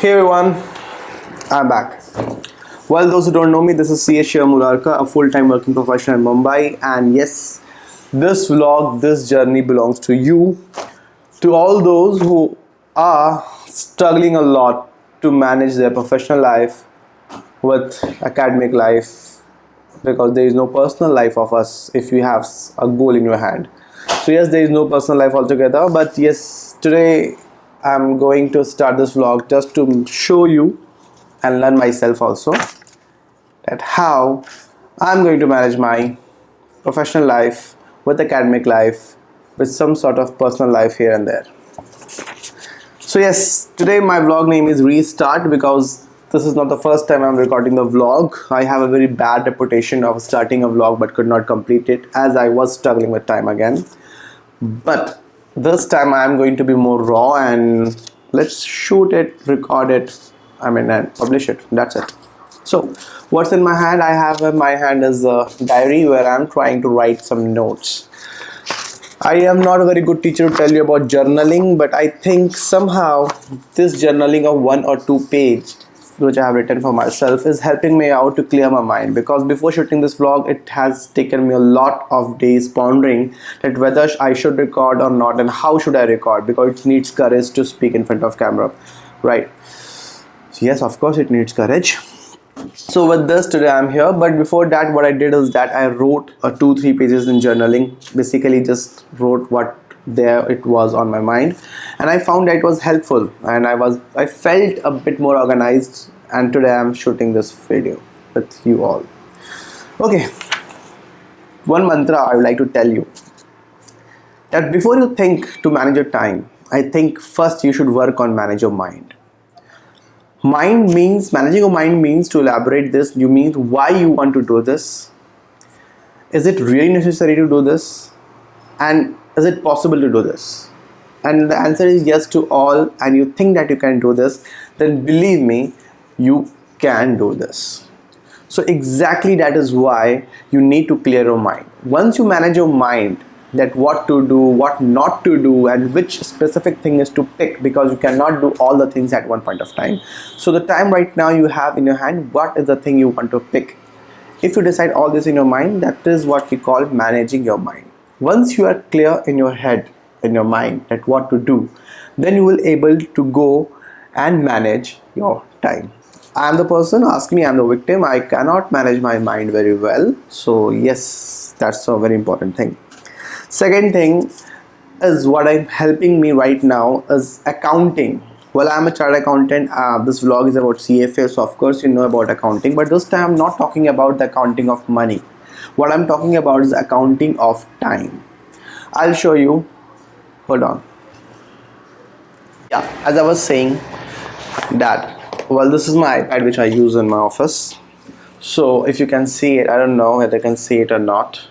Hey everyone, I'm back. Well, those who don't know me, this is CA Shivam Murarka, a full-time working professional in Mumbai, and yes, this vlog, this journey belongs to you, to all those who are struggling a lot to manage their professional life with academic life, because there is no personal life of us if you have a goal in your hand. So yes, there is no personal life altogether, but yes, today I'm going to start this vlog just to show you and learn myself also that how I'm going to manage my professional life with academic life with some sort of personal life here and there. So yes, today my vlog name is Restart because this is not the first time I'm recording the vlog. I have a very bad reputation of starting a vlog but could not complete it as I was struggling with time again. But this time I am going to be more raw and let's shoot it, record it, and publish it. That's it. So what's in my hand? I have in my hand is a diary where I'm trying to write some notes. I am not a very good teacher to tell you about journaling, but I think somehow this journaling of 1 or 2 pages which I have written for myself is helping me out to clear my mind, because before shooting this vlog it has taken me a lot of days pondering that whether I should record or not and how should I record, because it needs courage to speak in front of camera, right? So yes, of course it needs courage. So with this today I'm here, but before that what I did is that I wrote 2-3 pages in journaling, basically just wrote what there it was on my mind, and I found that it was helpful and I felt a bit more organized, and today I'm shooting this video with you all. Okay, one mantra I would like to tell you, that before you think to manage your time, I think first you should work on manage your mind. Managing your mind means, to elaborate this, you mean why you want to do this. Is it really necessary to do this? And is it possible to do this? And the answer is yes to all, and you think that you can do this, then believe me, you can do this. So exactly that is why you need to clear your mind. Once you manage your mind, that what to do, what not to do, and which specific thing is to pick, because you cannot do all the things at one point of time. So the time right now you have in your hand, what is the thing you want to pick? If you decide all this in your mind, that is what we call managing your mind. Once you are clear in your head, in your mind, that what to do, then you will able to go and manage your time. I am the person, ask me, I am the victim. I cannot manage my mind very well. So yes, that's a very important thing. Second thing is what I'm helping me right now is accounting. Well, I'm a chartered accountant. This vlog is about CFA, so of course you know about accounting, but this time I'm not talking about the accounting of money. What I'm talking about is accounting of time. I'll show you. Hold on. Yeah, as I was saying that, well, this is my iPad which I use in my office. So if you can see it, I don't know whether you can see it or not.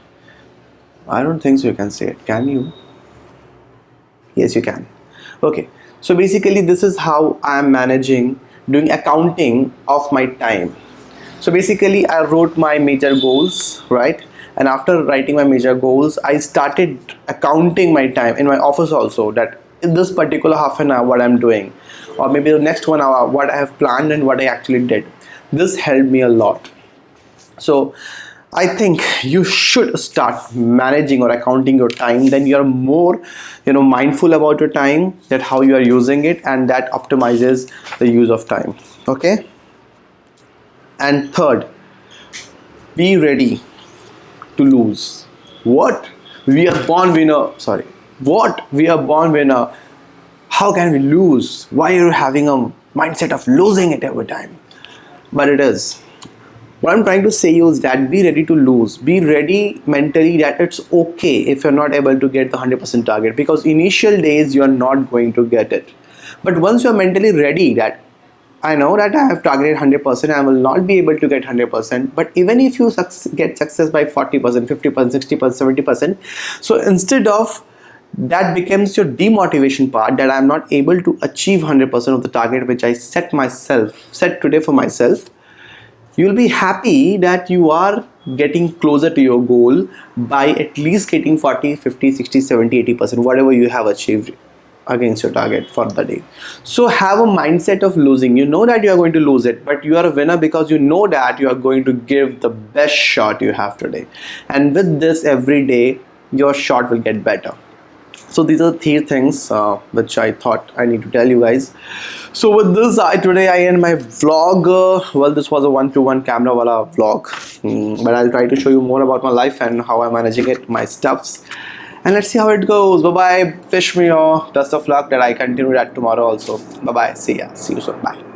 I don't think so you can see it. Can you? Yes, you can. Okay. So basically this is how I am managing, doing accounting of my time. So basically I wrote my major goals, right? And after writing my major goals, I started accounting my time in my office also, that in this particular half an hour what I'm doing, or maybe the next 1 hour what I have planned and what I actually did. This helped me a lot. So I think you should start managing or accounting your time, then you're more mindful about your time, that how you are using it, and that optimizes the use of time. Okay. And third, be ready to lose. What? We are born winner. Sorry. What? We are born winner. How can we lose? Why are you having a mindset of losing it every time? But it is. What I'm trying to say is that be ready to lose. Be ready mentally that it's okay if you're not able to get the 100% target, because initial days you're not going to get it. But once you're mentally ready that I know that I have targeted 100%, I will not be able to get 100%, but even if you get success by 40%, 50%, 60%, 70%, so instead of that becomes your demotivation part, that I'm not able to achieve 100% of the target which I set today for myself, you'll be happy that you are getting closer to your goal by at least getting 40, 50, 60, 70, 80%, whatever you have achieved against your target for the day. So have a mindset of losing. You know that you are going to lose it, but you are a winner because you know that you are going to give the best shot you have today. And with this, every day your shot will get better. So these are three things which I thought I need to tell you guys. So with this, today I end my vlog. Well, this was a one-to-one camera wala vlog, but I'll try to show you more about my life and how I'm managing it, my stuffs, and let's see how it goes. Bye bye. Wish me your best of luck that I continue that tomorrow also. Bye bye. See ya. See you soon. Bye.